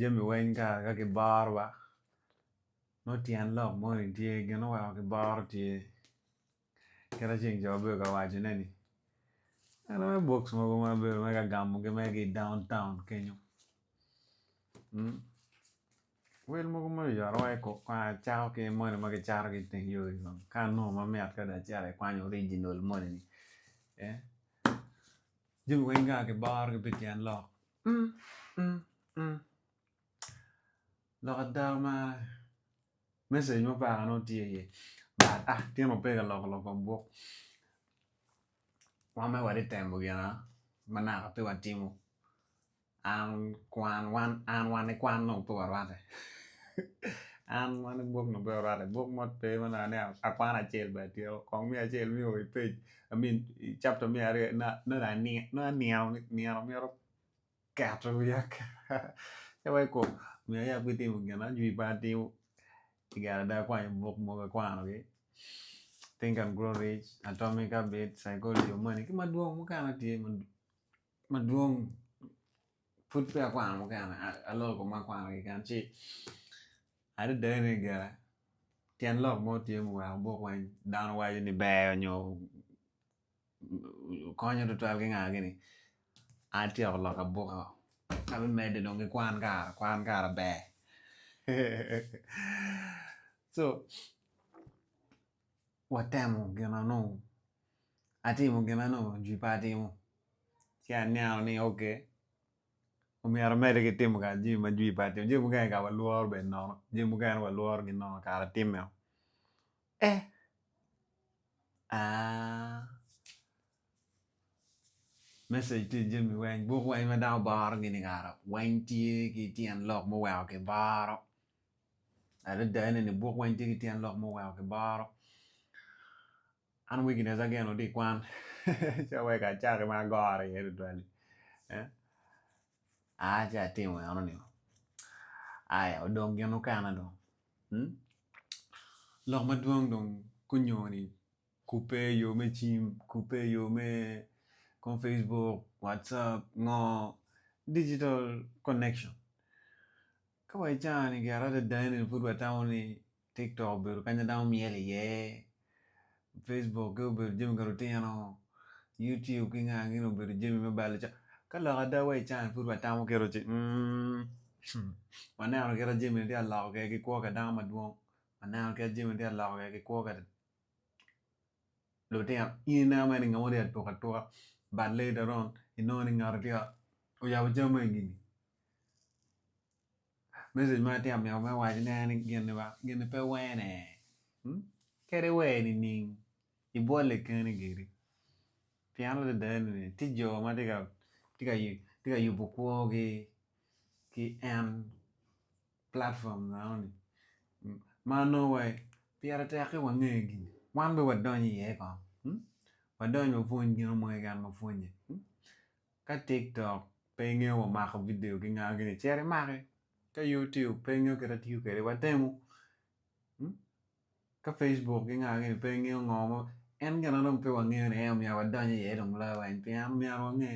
Jimmy Wayne ka ki bar ba no tian lok mo ni tie gino wa ki bar tie kera ching jo be ka wacho neni ana me box mo ma be me ka gam ke me ki downtown kenyo wel mo mo yo ro ko kwa chao ke mo ni ma ke charo ki ten yo ka no ma me at ka da chare kwa original mo ni eh Jimmy Wayne ka ki bar ki be tian lok lok da ma message mo pa no tie ye but tie mo pe ka lok bok wa me wa de tembo ya mana ka pe wa timu an wan ne kwan no pe wa rate an wan ne bok no pe wa rate bok mo pe mana ne a kwan a chel ba tio kong mi a chel mi o pe I mean chapter mi are na ni mi ro ka to ya ya wa ko mi ya pe timu gana ju pa timu tigara da kwa bok mo ka kwan okay Think and Grow Rich, Atomic Habits, Psychology of Money. Ki maduong mo kana tie maduong put pe akwan mo kana alo ko makwan ki kan chi. Ada dene gara. Tian lok mo tie mo wa bo kwan down wa ni be nyo konyo to twal ki nga gini. Ati ak lok abo ka. Sabi mede dong ki kwan ka be. So watemo gina no atimo gina no ju patimo si anao ni okay umiaro mere che timo ka ji ma ju patimo je muga ka waluor be no je muga waluor gi no ka timo ah message ti Jimmy Wang bu Wang ma daw bar gini gara Wang ti ki tian lok mo wa ke baro ada dane ni bu Wang ti ki tian lok mo wa ke baro an weakness again o di kwan cha we ka cha ke ma gore ye do ali cha timo ano ni aya odong geno kana do lok maduong dong kunyo ni kupe yo me chim kupe yo me con Facebook WhatsApp ngo digital connection kawai cha ni gara da dane fu ba tawo ni TikTok be kanya dawo miele ye Facebook go be jim garo tiano YouTube kinga ngino be jim me bale cha kala ga da wai cha fu ba tawo kero chi wana no kero jim dia la ke ki ko ka da ma duong wana ke jim dia la ke ki ko ka lo dia ina ma ni ngamo dia to ka but later on ino ni ngar dia o ya jama ngini message ma dia me wa ni ni gene ba gene pe wene kere we ni ibole kene giri piano de dene ti jo ma tiga yu buko ki en platform na oni ma no way piara te ke wa ngegi wan be wadonyi ye ko wadonyi mo fon gino mo gan mo fonye ka TikTok pe ngeo mo mako video ki nga gini chere make ka YouTube pe ngeo kera tiu kere watemu ka Facebook ki nga gini pe ngeo ngomo en gana no pe wa ngeo ne em ya wadonyi ye dong la wa en piano mi aro nge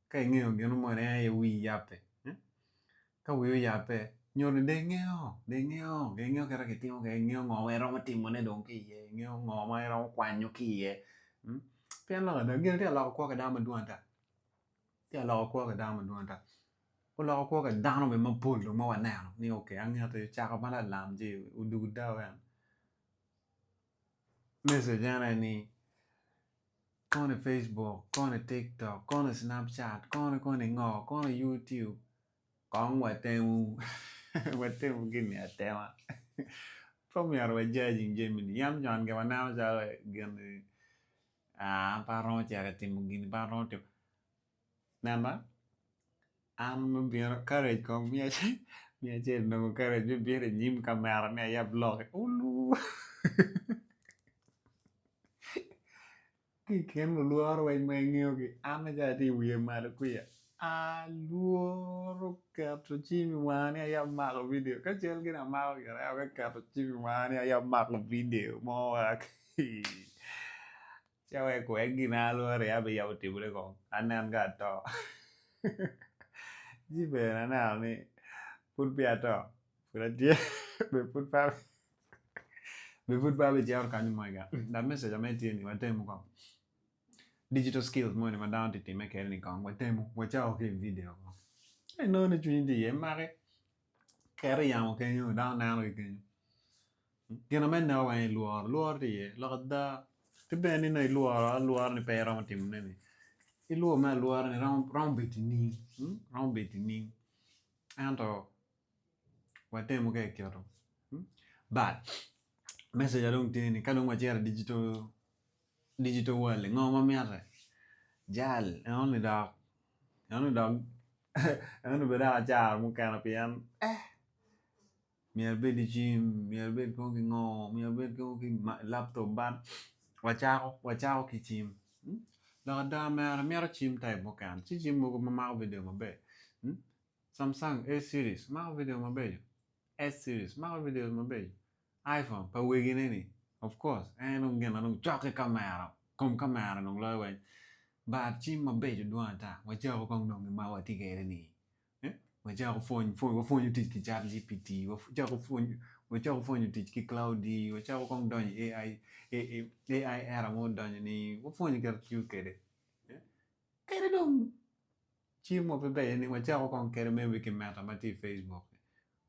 ka ngeo gino mo ne ye wi yape ka wi yape nyor de ngeo kera ki timo ke ngeo ngomo ero mo timo ne dong ki ye ngeo ngomo ero kwanyo ki ye pian lo da gel dia lo ko ka da ma duanta dia lo ko ka da ma duanta ko lo ko ka da no be ma pol do ma wa na ni okay an ya te cha ka mala lam ji u du da wa message ana ni con Facebook con TikTok con Snapchat con ngo con YouTube con wa temu wa temu gini atema from ya wa judging Gemini yam jan ga wa na ja gini paro cha ka temu gini paro te namba am biero courage con mia che no courage biero nyim kamera ne ya blog ulu ki ken luor wa mengio ki am ja ti wie mar ku ya luoro ka to chimi wani ya ma video ka chel gina ma ya ka to chimi wani ya ma video mo chawe ko gina luoro ya be ya utibule ko anan ga to ji be na ni Put be at all. Put a dear. Put five. Put five jail can you my god. That message I made in what time go. Digital skills mo ni ma down ti me ke ni kong what time what cha okay video. I know the dream di e mare. Kere yang ke you down now again. Gina men no wa luar di lo da ti beni na luar ni pe ram tim ne. I luar ma luar ni ram bit ni. Ram bit ni. Anto what time ke kyo. But message adong tini kadong machera digital world ngoma miare jal only dog only beda jar mu kana pian mier be di gym mier be ko ki ngo mier be ko ki laptop ban wachao ki gym da mier gym type mo kan chi gym mo ma video mo be Samsung A series ma video mo be S series ma video mo be iPhone pa wegi nini of course nung gena nung choke camera kom camera nung loy wen ba chi ma be ju duan ta wa jao kong nong ma wa ti ke ni wa jao phone you teach ki chat GPT wa jao phone you teach ki cloudy wa jao kong don AI era mo don ni wa phone you get you ke de ke de dong chi mo be ni wa jao kong ke me we ki meta ma ti Facebook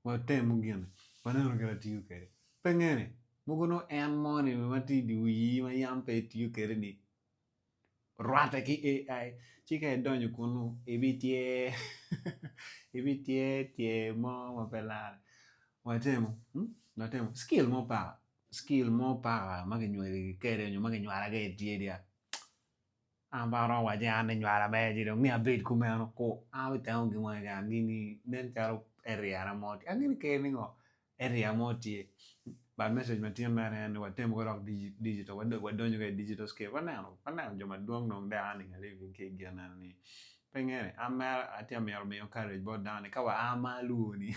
wa te mu gena wa na ga ti ke de pengene mugono en money ma ti di wi ma yam pe ti ke ni rata ki AI chi ke donyo kunu ebitie tie mo ma pelare wa temo skill mo pa ma ke nywe ke re nyu ma ke nywa ke tie dia ambaro wa ja ne nywa be ji do mi abit ku me no ko a we ta ngi ma ga ni nen charo area na mo ti ani ke ni ngo area mo ti ba message ma tin ma ne wa tem ko rock digital wa do ñu digital skill wa na jo ma duong nong da ni le vin ke gana ni pengene amara ati amero me courage bo da ni ka wa amalu ni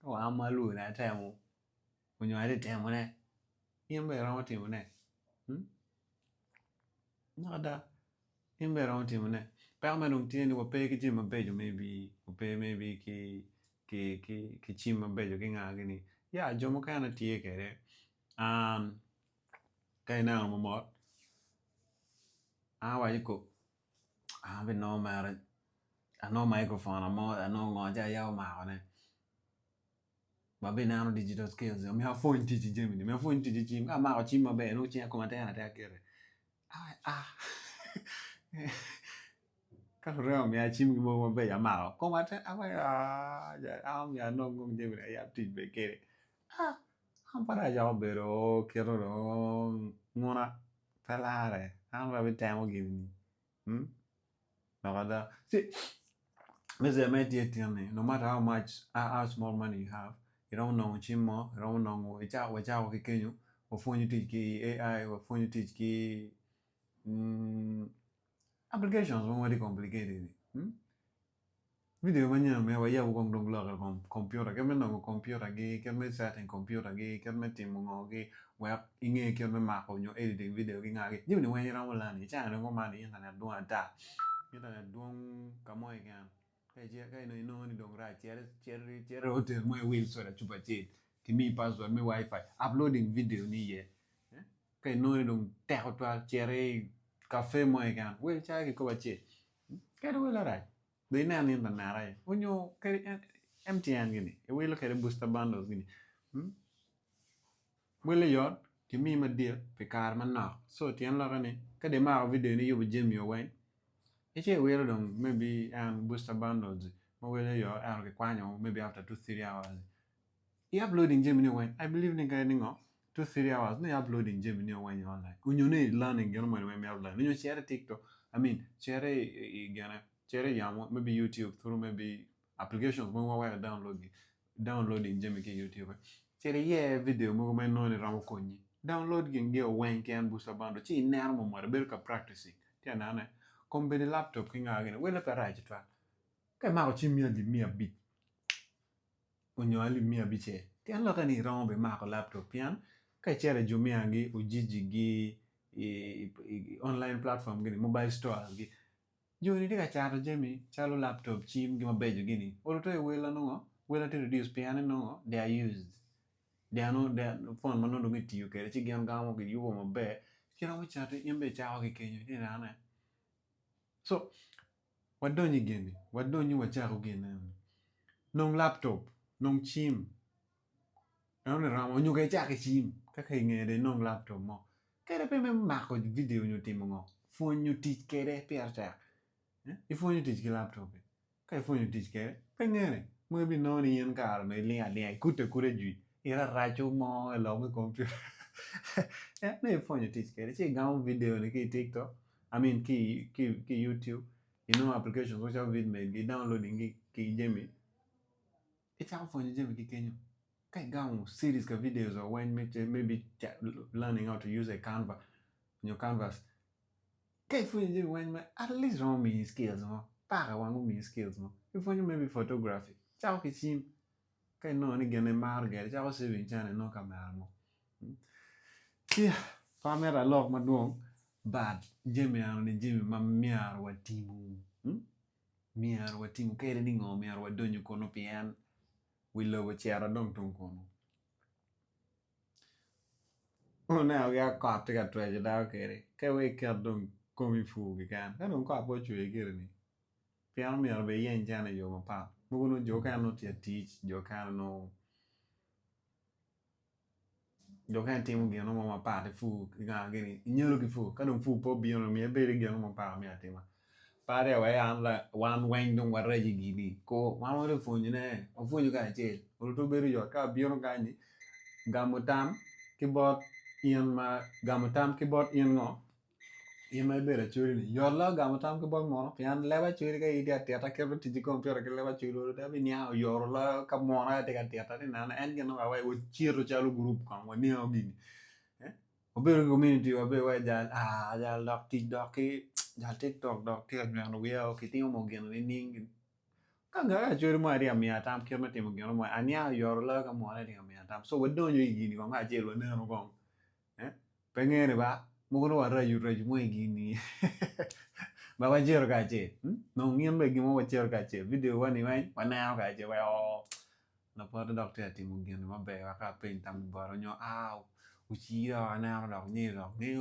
ka wa amalu na temo kunyo ati temo ne imbe ro temo ne nada imbe ro temo ne pa ma nong tin wa pe ki jim ma be jo maybe ki chim ma be jo ki nga ni ya jo mo kana tie ke re cái nào mà một vậy cô bên nó mà nó microphone mà nó ngồi chơi nhau mà này mà bên nào digital skills mình học phone thì chỉ mình học phone thì chỉ mà có chim mà bé nó chỉ có mà thế là kia rồi các rồi mình chim cái mà bé mà có mà thế giờ giờ nó cũng chơi mình ya tụt bé kia không phải là do bé rồi kia rồi ngon à phải là đấy không phải bên trang gì no, see, Mr. No matter how small money you have, you don't know chimo, you don't know wacha kikenyo, wafonyu teach ki AI, wafonyu teach ki applications when very complicated. Video manya me wa ya wong dong la computer, ke me no computer gi, ke me setting computer gi, ke me tim ngo gi, web inge ke me ma ko nyo editing video gi nga gi. Jibni wen ra wala ni cha no ma ni internet do ata. Internet duong kamoy gan kay no ni dong ra chere hotel mo will so da chupa chet ki mi password mi wifi uploading video ni ye kay no ni dong te hotel chere cafe mo gan wel cha ki ko chet kay do la ra de na ni na ra unyo kay MTN gini e wel kay booster bundles gini wel yo ki mi ma dia pe kar man na so tien la ni ka de ma video ni yo jem yo wen Eche wheel dong maybe booster bundles. Mo wele yo ke kwanyo maybe after 2-3 hours. Uploading Gemini when I believe in getting 2-3 hours. No uploading Gemini when you online. Unyo ne learning gano mo when me upload. Unyo share TikTok. I mean share yamo maybe YouTube through maybe applications mo wa downloading Gemini YouTube. Share video mo me no ni ramo konyi. Download gen when can booster bundle. Chi ner mo mo be ka practicing. Tia na come the laptop king again wele per right tra kai ma ko chimia di mia bit onyo ali mia biche ti an lo ni rombe ma ko laptop pian kai chere jumia gi ujiji gi online platform gi mobile store gi joni di ka charo jemi chalo laptop chim gi mabejo gini olo to e wela no whether to reduce piano no they are used they are phone man no mit you kere chi gen gamo ki yugo mabe kira mo chate yembe chawo ki kenyo ni rana so wadonyi gini wadonyi wachako gini nong laptop nong chim ano ramo nyuga chake chim kaka ingere nong laptop mo kere pe me mako video nyo timo ngo phone nyo tich kere pier chak phone nyo tich ki laptop kai phone nyo tich kere pe ngere mo bi no ni yen kar me lia kute kure ju ira racho mo lo me computer ne phone nyo tich kere che gam video ni ki TikTok I mean ki YouTube you know applications which have been made downloading ki jemi it's how phone nyo jemi ki kenyo kai gam series ka videos or when maybe learning how to use a canvas your canvas kai phone nyo when at least wrong me skills mo para wangu me skills mo phone nyo maybe photography chao ki chim kai no ni gene mar gere chao saving channel no camera mo yeah camera lock maduong but jemi ano ni jemi ma miar wa timu miar wa timu kai ni ngo miar wa donyo kono pian wilo wa chiara dong tong kono now we are caught to get treasure down kere kai we ka dong komi fu ki kan ka dong ka po chwe kere ni pian miar be yen chana yo ma pa mo no jo kan no teach jo kan no jo kan timu gi no ma pa te fu ga gini nyoro ki fu ka dong fu po bi no mi be ri gi no ma pa mi atima pare wa an la wan wen dong wa reji gini ko wan wa fu ni ne o fu ni ka che o to be ri yo ka bi no ka ni gamutam keyboard yen ma gamutam keyboard yen no yen ma be ra churi ni yo la gamutam keyboard mo pian leva churi ka idia tiata ke ro tiji computer ke leva churi ro da bi nya yo la ka mo na te ka tiata ni na en gen wa o chiro chalu group kan wa ni o gini o be ro community o be wa ja lok ti dok ki ja TikTok dok ti ga no we o ki ti mo gen ni ning ka ga churi mo ari mi atam ke ma ti mo gen mo ania yo la ka mo na ti mi atam so we do nyu gini ko ga che lo ne no ko pengen ba mo no wa rayu mo gini ba wa jero ka che no ngien be gimo wa jero ka che video wa ni wa na ka che wa o na po do doctor ti mo gini ma be wa ka pen tam bo ro nyo au uchi ro na ro ni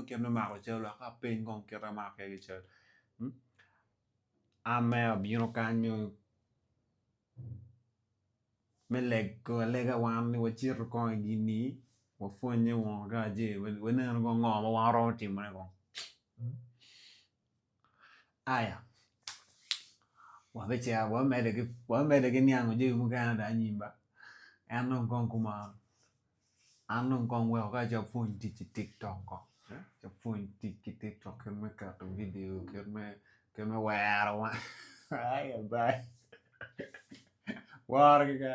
ke no ma ko che lo ka pen kon ke ra ma ke che a me bi no ka nyu me leg ko lega wan ni wa jero ko gini wa fonye wa ga je we na ko ngo ma wa ro ti mo ko aya wabechea wamede ke niango je mu Canada nyimba ano kon kuma ano kon we ka ja phone ti TikTok ko ja phone ti TikTok ke me ka to video ke me wa ai bye war ke ka